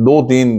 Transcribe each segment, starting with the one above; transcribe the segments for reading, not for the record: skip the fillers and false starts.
2-3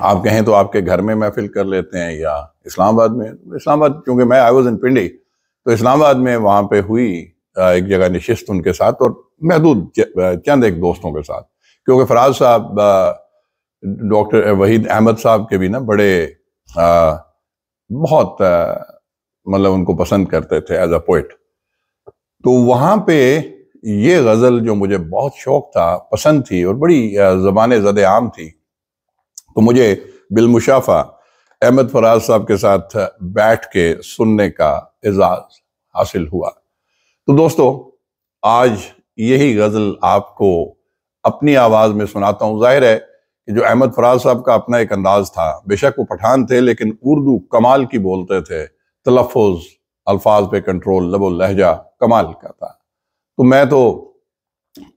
آپ کہیں تو آپ کے گھر میں محفل کر لیتے ہیں یا اسلام آباد میں. اسلام آباد چونکہ میں آئی واز ان پنڈی، تو اسلام آباد میں وہاں پہ ہوئی ایک جگہ نشست ان کے ساتھ، اور محدود چند ایک دوستوں کے ساتھ، کیونکہ فراز صاحب ڈاکٹر وحید احمد صاحب کے بھی نا بڑے بہت مطلب ان کو پسند کرتے تھے ایز اے پوئٹ. تو وہاں پہ یہ غزل جو مجھے بہت شوق تھا، پسند تھی، اور بڑی زبان زد عام تھی، تو مجھے بالمشافہ احمد فراز صاحب کے ساتھ بیٹھ کے سننے کا اعزاز حاصل ہوا. تو دوستو، آج یہی غزل آپ کو اپنی آواز میں سناتا ہوں. ظاہر ہے کہ جو احمد فراز صاحب کا اپنا ایک انداز تھا، بے شک وہ پٹھان تھے لیکن اردو کمال کی بولتے تھے، تلفظ، الفاظ پہ کنٹرول، لب و لہجہ کمال کا تھا. تو میں تو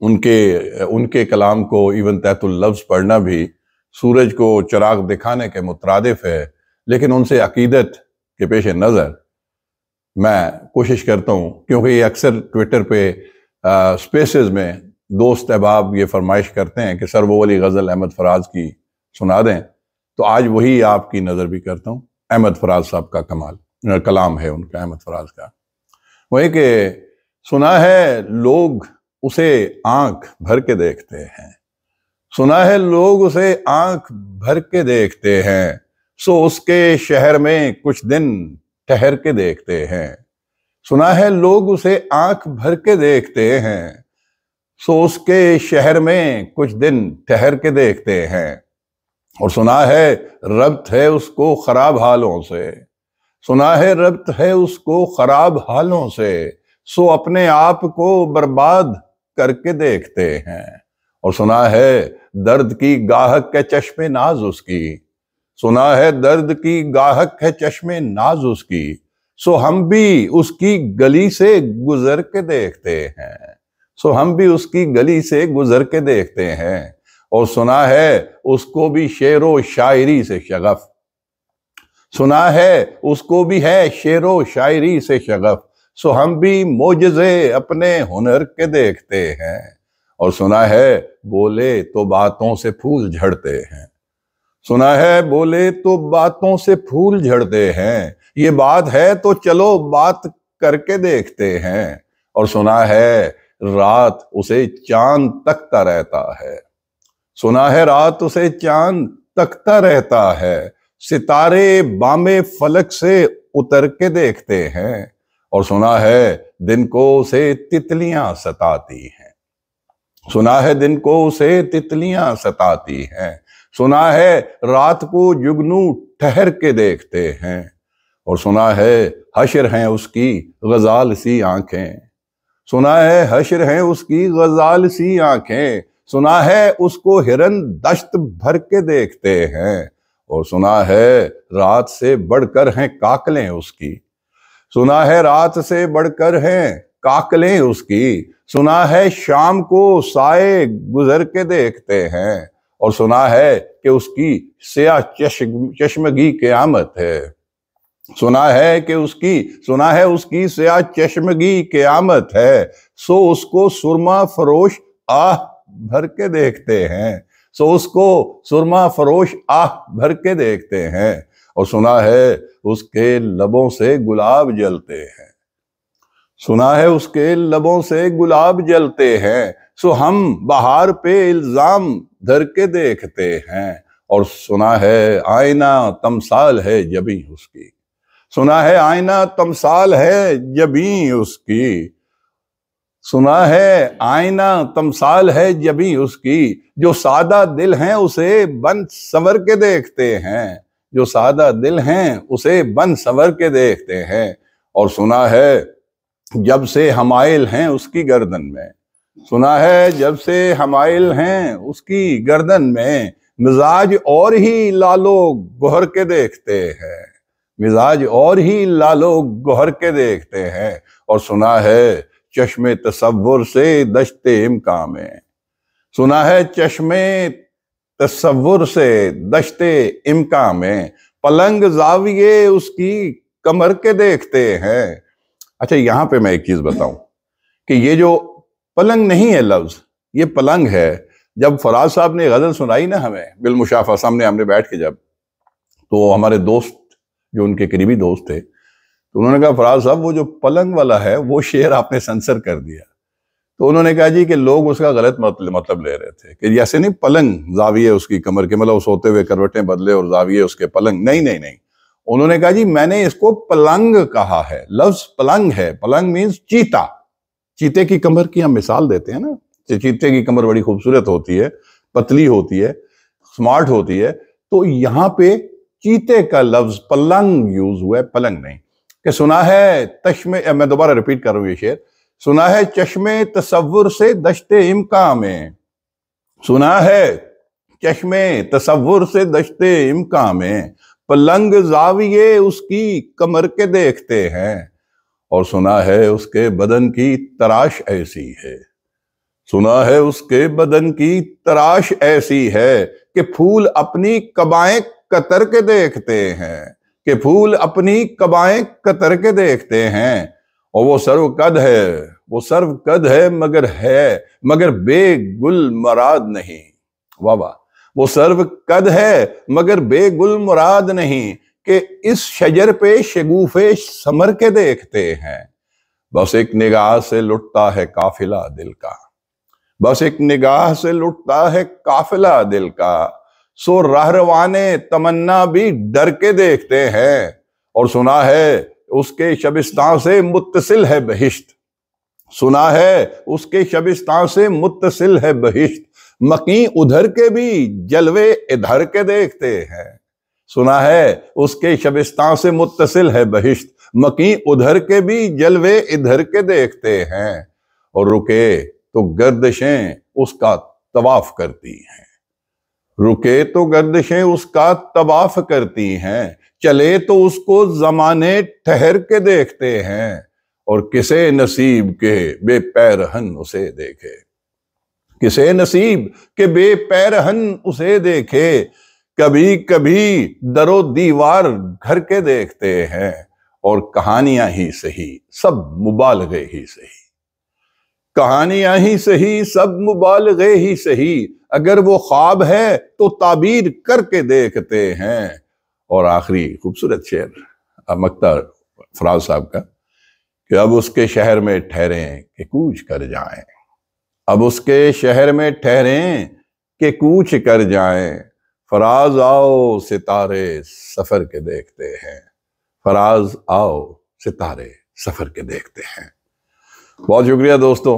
ان کے کلام کو ایون تحت اللفظ پڑھنا بھی سورج کو چراغ دکھانے کے مترادف ہے، لیکن ان سے عقیدت کے پیش نظر میں کوشش کرتا ہوں، کیونکہ یہ اکثر ٹویٹر پہ سپیسز میں دوست احباب یہ فرمائش کرتے ہیں کہ سر وہ والی غزل احمد فراز کی سنا دیں، تو آج وہی آپ کی نظر بھی کرتا ہوں. احمد فراز صاحب کا کلام ہے ان کا، احمد فراز کا. وہی کہ سنا ہے لوگ اسے آنکھ بھر کے دیکھتے ہیں، سنا ہے لوگ اسے آنکھ بھر کے دیکھتے ہیں، سو اس کے شہر میں کچھ دن ٹھہر کے دیکھتے ہیں. سنا ہے لوگ اسے آنکھ بھر کے دیکھتے ہیں، سو اس کے شہر میں کچھ دن ٹھہر کے دیکھتے ہیں. اور سنا ہے ربط ہے اس کو خراب حالوں سے، سنا ہے ربط ہے اس کو خراب حالوں سے، سو اپنے آپ کو برباد کر کے دیکھتے ہیں. اور سنا ہے درد کی گاہک ہے چشم ناز اس کی، سنا ہے درد کی گاہک ہے چشم ناز اس کی، سو ہم بھی اس کی گلی سے گزر کے دیکھتے ہیں، سو ہم بھی اس کی گلی سے گزر کے دیکھتے ہیں. اور سنا ہے اس کو بھی شعر و شاعری سے شغف، سنا ہے اس کو بھی ہے شعر و شاعری سے شغف، سو ہم بھی معجزے اپنے ہنر کے دیکھتے ہیں. اور سنا ہے بولے تو باتوں سے پھول جھڑتے ہیں، سنا ہے بولے تو باتوں سے پھول جھڑتے ہیں، یہ بات ہے تو چلو بات کر کے دیکھتے ہیں. اور سنا ہے رات اسے چاند تکتا رہتا ہے، سنا ہے رات اسے چاند تکتا رہتا ہے، ستارے بام فلک سے اتر کے دیکھتے ہیں. اور سنا ہے دن کو اسے تتلیاں ستاتی ہیں، سنا ہے دن کو اسے تتلیاں ستاتی ہیں، سنا ہے رات کو جگنو ٹھہر کے دیکھتے ہیں. اور سنا ہے حشر ہیں اس کی غزال سی آنکھیں، سنا ہے حشر ہیں اس کی غزال سی آنکھیں، سنا ہے اس کو ہرن دشت بھر کے دیکھتے ہیں. اور سنا ہے رات سے بڑھ کر ہیں کاکلیں اس کی، سنا ہے رات سے بڑھ کر ہیں کاکلیں اس کی، سنا ہے شام کو سائے گزر کے دیکھتے ہیں. اور سنا ہے کہ اس کی سیاہ چشمگی قیامت ہے، سنا ہے کہ اس کی سیاہ چشمگی قیامت ہے، سو اس کو سرما فروش آہ بھر کے دیکھتے ہیں، سو اس کو سرما فروش آہ بھر کے دیکھتے ہیں. اور سنا ہے اس کے لبوں سے گلاب جلتے ہیں، سنا ہے اس کے لبوں سے گلاب جلتے ہیں، سو ہم بہار پہ الزام دھر کے دیکھتے ہیں. اور سنا ہے آئینہ تمثال ہے جبیں اس کی، سنا ہے آئینہ تمثال ہے جبیں اس کی، سنا ہے آئینہ تمثال ہے جبیں اس کی، جو سادہ دل ہیں اسے بن سنور کے دیکھتے ہیں، جو سادہ دل ہیں اسے بن سنور کے دیکھتے ہیں. اور سنا ہے جب سے حمائل ہیں اس کی گردن میں، سنا ہے جب سے حمائل ہیں اس کی گردن میں، مزاج اور ہی لالو گوہر کے دیکھتے ہیں، مزاج اور ہی لالو گوہر کے دیکھتے ہیں. اور سنا ہے چشم تصور سے دشت امکان میں، سنا ہے چشم تصور سے دشت امکان میں، پلنگ زاویے اس کی کمر کے دیکھتے ہیں. اچھا، یہاں پہ میں ایک چیز بتاؤں کہ یہ جو پلنگ نہیں ہے لفظ، یہ پلنگ ہے. جب فراز صاحب نے غزل سنائی نا ہمیں بالمشافہ، سامنے ہم نے بیٹھ کے جب، تو ہمارے دوست جو ان کے قریبی دوست تھے تو انہوں نے کہا فراز صاحب وہ جو پلنگ والا ہے وہ شعر آپ نے سنسر کر دیا. تو انہوں نے کہا جی کہ لوگ اس کا غلط مطلب لے رہے تھے کہ جیسے نہیں پلنگ زاویے اس کی کمر کے، مطلب سوتے ہوئے کروٹیں بدلے اور زاویے اس کے پلنگ، نہیں. انہوں نے کہا جی میں نے اس کو پلنگ کہا ہے، لفظ پلنگ ہے. پلنگ مینز چیتا. چیتے کی کمر کی ہم مثال دیتے ہیں نا، چیتے کی کمر بڑی خوبصورت ہوتی ہے، پتلی ہوتی ہے، سمارٹ ہوتی ہے. تو یہاں پہ چیتے کا لفظ پلنگ یوز ہوا ہے، پلنگ نہیں. کہ سنا ہے میں دوبارہ ریپیٹ کر رہا ہوں یہ شعر، سنا ہے چشمے تصور سے دشت امکاں میں، سنا ہے چشمے تصور سے دشت امکاں میں، پلنگ زاویے اس کی کمر کے دیکھتے ہیں، اور سنا ہے اس کے بدن کی تراش ایسی ہے، سنا ہے اس کے بدن کی تراش ایسی ہے کہ پھول اپنی قبائیں قطر کے دیکھتے ہیں، کہ پھول اپنی قبائیں قطر کے دیکھتے ہیں. اور وہ سرو قد ہے مگر بے گل مراد نہیں. واہ واہ. وہ سرو قد ہے مگر بے گل مراد نہیں، کہ اس شجر پہ شگوفے ثمر کے دیکھتے ہیں. بس ایک نگاہ سے لٹتا ہے قافلہ دل کا، بس ایک نگاہ سے لٹتا ہے قافلہ دل کا، سو راہروانے تمنا بھی ڈر کے دیکھتے ہیں. اور سنا ہے اس کے شبستان سے متصل ہے بہشت، سنا ہے اس کے شبستان سے متصل ہے بہشت، مقیں ادھر کے بھی جلوے ادھر کے دیکھتے ہیں. سنا ہے اس کے شبستان سے متصل ہے بہشت، مقیں ادھر کے بھی جلوے ادھر کے دیکھتے ہیں. اور رکے تو گردشیں اس کا طواف کرتی ہیں، رکے تو گردشیں اس کا طواف کرتی ہیں، چلے تو اس کو زمانے ٹھہر کے دیکھتے ہیں. اور کسے نصیب کے بے پیرہن اسے دیکھے، کسے نصیب کے بے پیرہن اسے دیکھے، کبھی کبھی در و دیوار گھر کے دیکھتے ہیں. اور کہانیاں ہی سہی سب مبالغے ہی سہی، کہانیاں ہی سہی سب مبالغے ہی سہی، اگر وہ خواب ہے تو تعبیر کر کے دیکھتے ہیں. اور آخری خوبصورت شعر مقطع فراز صاحب کا، کہ اب اس کے شہر میں ٹھہریں کہ کوچ کر جائیں، اب اس کے شہر میں ٹھہریں کہ کوچ کر جائیں، فراز آؤ ستارے سفر کے دیکھتے ہیں، فراز آؤ ستارے سفر کے دیکھتے ہیں. بہت شکریہ دوستو.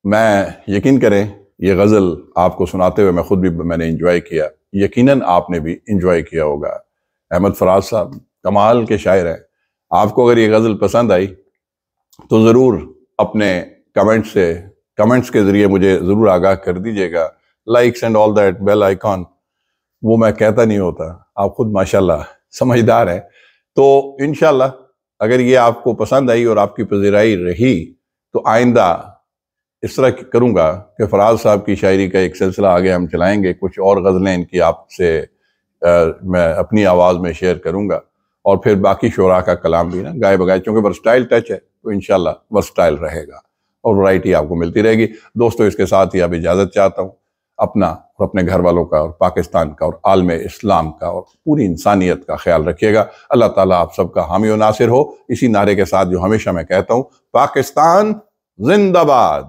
میں یقین کریں یہ غزل آپ کو سناتے ہوئے میں نے انجوائے کیا، یقیناً آپ نے بھی انجوائے کیا ہوگا. احمد فراز صاحب کمال کے شاعر ہیں. آپ کو اگر یہ غزل پسند آئی تو ضرور اپنے کمنٹس کے ذریعے مجھے ضرور آگاہ کر دیجئے گا. Likes and all that, bell icon, وہ میں کہتا نہیں ہوتا، آپ خود ماشاءاللہ سمجھدار ہیں. تو انشاءاللہ اگر یہ آپ کو پسند آئی اور آپ کی پذیرائی رہی تو آئندہ اس طرح کروں گا کہ فراز صاحب کی شاعری کا ایک سلسلہ آگے ہم چلائیں گے، کچھ اور غزلیں ان کی آپ سے میں اپنی آواز میں شیئر کروں گا، اور پھر باقی شعراء کا کلام بھی نا گائے بگائے، چونکہ ورسٹائل ٹچ ہے تو انشاءاللہ ورسٹائل رہے گا اور ورائٹی آپ کو ملتی رہے گی. دوستو اس کے ساتھ ہی اب اجازت چاہتا ہوں. اپنا اور اپنے گھر والوں کا اور پاکستان کا اور عالم اسلام کا اور پوری انسانیت کا خیال رکھیے گا. اللہ تعالیٰ آپ سب کا حامی و ناصر ہو. اسی نعرے کے ساتھ جو ہمیشہ میں کہتا ہوں، پاکستان زندہ باد.